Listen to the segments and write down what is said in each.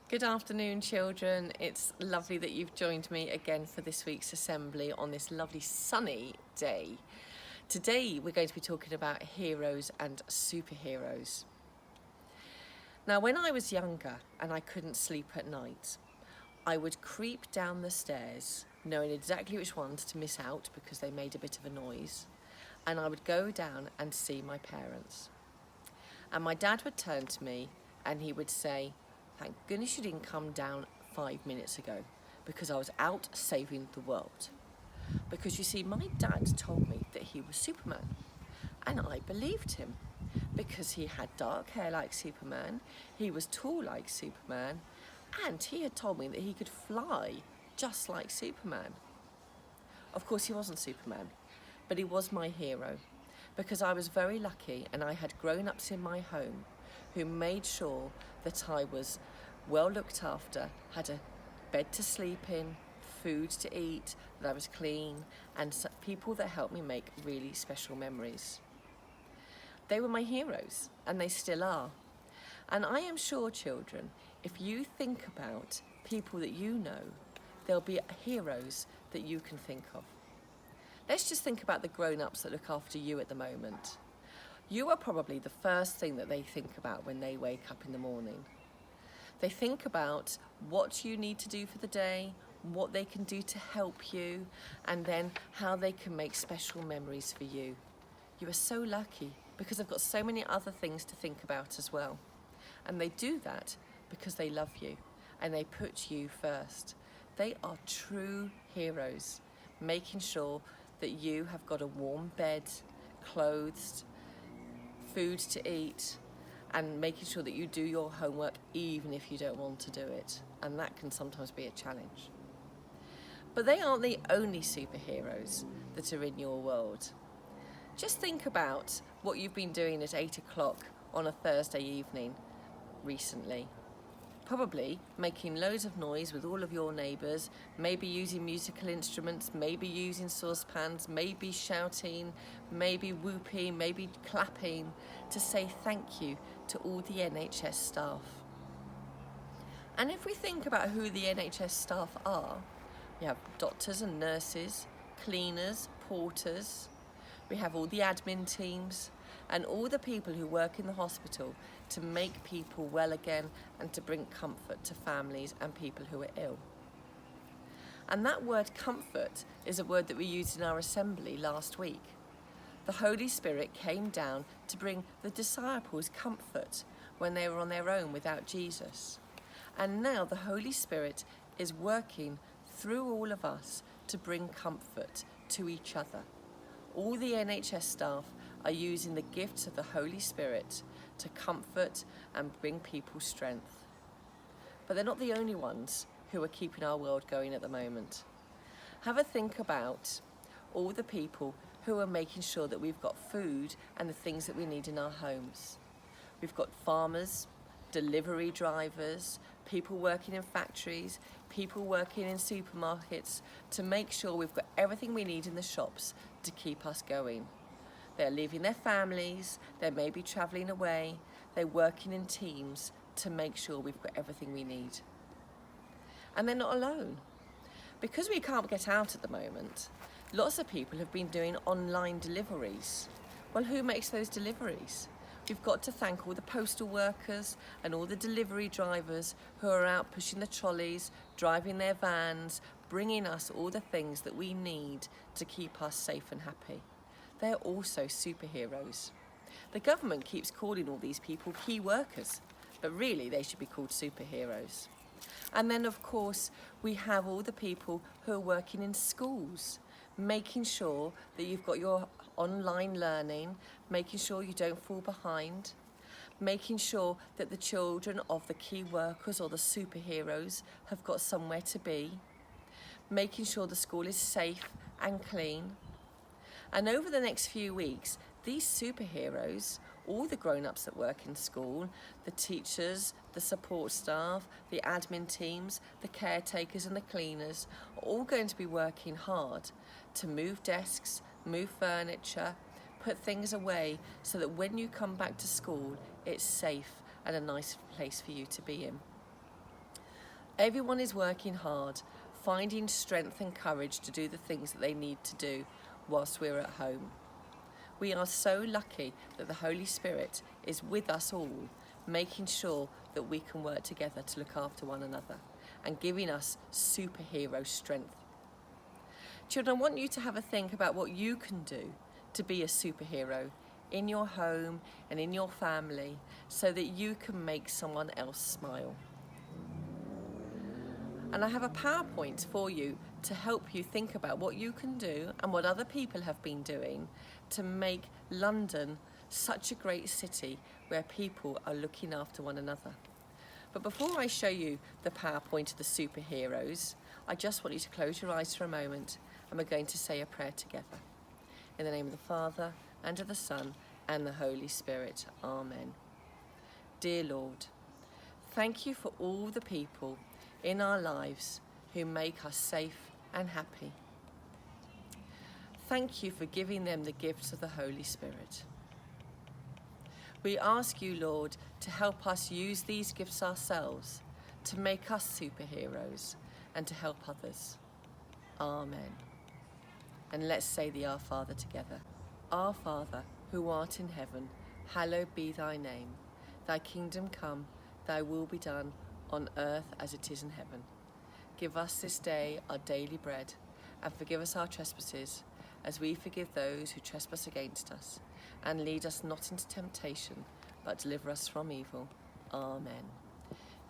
Good afternoon, children. It's lovely that you've joined me again for this week's assembly on this lovely sunny day. Today we're going to be talking about heroes and superheroes. Now, when I was younger and I couldn't sleep at night, I would creep down the stairs, knowing exactly which ones to miss out because they made a bit of a noise, and I would go down and see my parents. And my dad would turn to me and he would say, "Thank goodness you didn't come down 5 minutes ago because I was out saving the world." Because you see, my dad told me that he was Superman, and I believed him because he had dark hair like Superman, he was tall like Superman, and he had told me that he could fly just like Superman. Of course, he wasn't Superman, but he was my hero because I was very lucky and I had grown-ups in my home who made sure that I was well looked after, had a bed to sleep in, food to eat, that I was clean, and people that helped me make really special memories. They were my heroes, and they still are. And I am sure, children, if you think about people that you know, there'll be heroes that you can think of. Let's just think about the grown-ups that look after you at the moment. You are probably the first thing that they think about when they wake up in the morning. They think about what you need to do for the day, what they can do to help you, and then how they can make special memories for you. You are so lucky because they've got so many other things to think about as well. And they do that because they love you and they put you first. They are true heroes, making sure that you have got a warm bed, clothes, food to eat, and making sure that you do your homework even if you don't want to do it. And that can sometimes be a challenge. But they aren't the only superheroes that are in your world. Just think about what you've been doing at 8 o'clock on a Thursday evening recently. Probably making loads of noise with all of your neighbours, maybe using musical instruments, maybe using saucepans, maybe shouting, maybe whooping, maybe clapping to say thank you to all the NHS staff. And if we think about who the NHS staff are, we have doctors and nurses, cleaners, porters, we have all the admin teams, and all the people who work in the hospital to make people well again and to bring comfort to families and people who are ill. And that word comfort is a word that we used in our assembly last week. The Holy Spirit came down to bring the disciples comfort when they were on their own without Jesus. And now the Holy Spirit is working through all of us to bring comfort to each other. All the NHS staff are using the gifts of the Holy Spirit to comfort and bring people strength. But they're not the only ones who are keeping our world going at the moment. Have a think about all the people who are making sure that we've got food and the things that we need in our homes. We've got farmers, delivery drivers, people working in factories, people working in supermarkets to make sure we've got everything we need in the shops to keep us going. They're leaving their families, they may be travelling away, they're working in teams to make sure we've got everything we need. And they're not alone. Because we can't get out at the moment, lots of people have been doing online deliveries. Well, who makes those deliveries? We've got to thank all the postal workers and all the delivery drivers who are out pushing the trolleys, driving their vans, bringing us all the things that we need to keep us safe and happy. They're also superheroes. The government keeps calling all these people key workers, but really they should be called superheroes. And then, of course, we have all the people who are working in schools, making sure that you've got your online learning, making sure you don't fall behind, making sure that the children of the key workers or the superheroes have got somewhere to be, making sure the school is safe and clean. And over the next few weeks, these superheroes, all the grown-ups that work in school, the teachers, the support staff, the admin teams, the caretakers and the cleaners, are all going to be working hard to move desks, move furniture, put things away so that when you come back to school, it's safe and a nice place for you to be in. Everyone is working hard, finding strength and courage to do the things that they need to do whilst we're at home. We are so lucky that the Holy Spirit is with us all, making sure that we can work together to look after one another and giving us superhero strength. Children, I want you to have a think about what you can do to be a superhero in your home and in your family so that you can make someone else smile. And I have a PowerPoint for you to help you think about what you can do and what other people have been doing to make London such a great city where people are looking after one another. But before I show you the PowerPoint of the superheroes, I just want you to close your eyes for a moment and we're going to say a prayer together. In the name of the Father, and of the Son, and the Holy Spirit. Amen. Dear Lord, thank you for all the people in our lives who make us safe and happy. Thank you for giving them the gifts of the Holy Spirit. We ask you, Lord, to help us use these gifts ourselves to make us superheroes and to help others. Amen. And let's say the Our Father together. Our Father, who art in heaven, hallowed be thy name. Thy kingdom come, thy will be done, on earth as it is in heaven. Give us this day our daily bread, and forgive us our trespasses, as we forgive those who trespass against us. And lead us not into temptation, but deliver us from evil. Amen.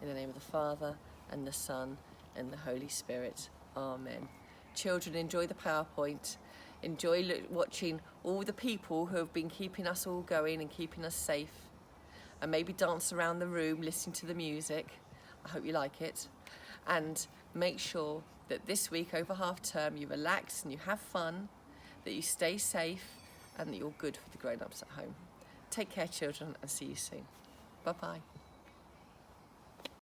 In the name of the Father, and the Son, and the Holy Spirit. Amen. Children, enjoy the PowerPoint. Enjoy watching all the people who have been keeping us all going and keeping us safe. And maybe dance around the room listening to the music. I hope you like it. And make sure that this week over half term you relax and you have fun, that you stay safe, and that you're good for the grown-ups at home. Take care, children, and see you soon. Bye-bye.